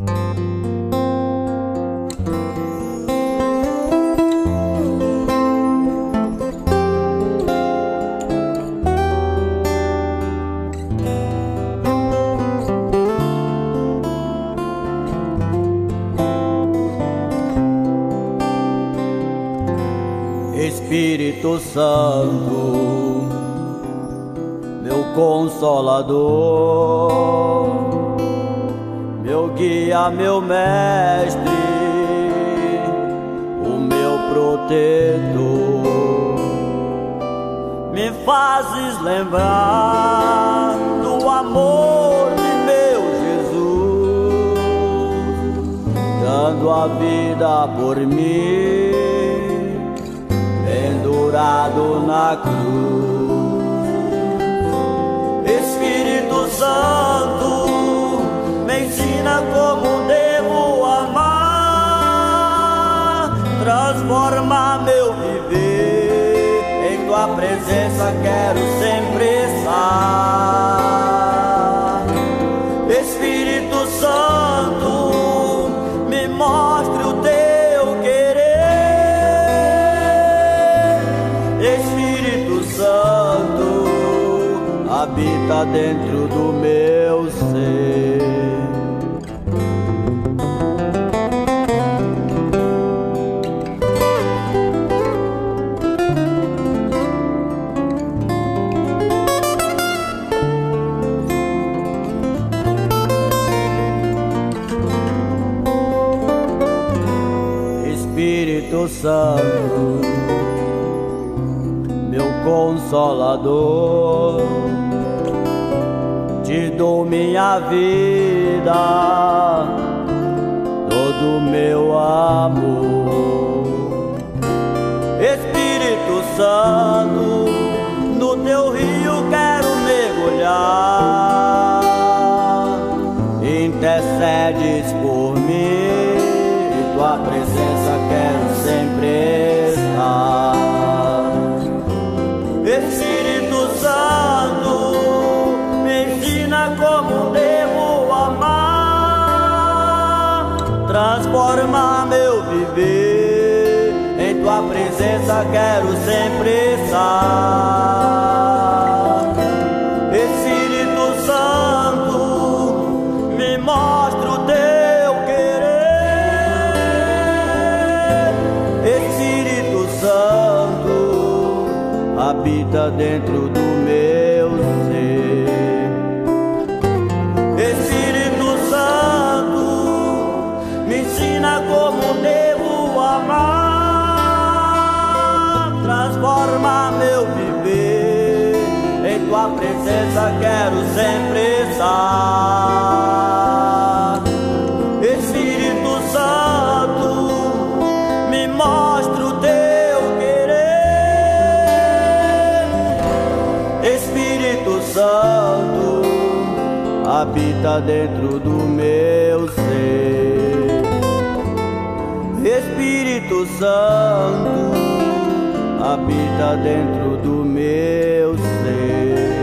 Espírito Santo, meu Consolador, meu guia, meu mestre, o meu protetor, me fazes lembrar do amor de meu Jesus, dando a vida por mim, pendurado na cruz. Espírito Santo, me ensina como devo amar, transforma meu viver, em tua presença quero sempre estar. Espírito Santo, me mostre o teu querer. Espírito Santo, habita dentro do meu ser. Espírito Santo, meu Consolador, te dou minha vida, todo meu amor. Espírito Santo, no teu rio quero mergulhar, intercedes por mim, em tua presença quero sempre estar. Espírito Santo, me ensina como devo amar, transforma meu viver, em tua presença quero sempre estar. Espírito Santo, me mostra o teu querer. Espírito Santo, habita dentro do meu ser. Espírito Santo, me ensina como devo amar, transforma meu viver, em tua presença quero sempre estar. Espírito Santo, me mostra o teu querer. Espírito Santo, habita dentro do meu ser. Espírito Santo, habita dentro do meu ser.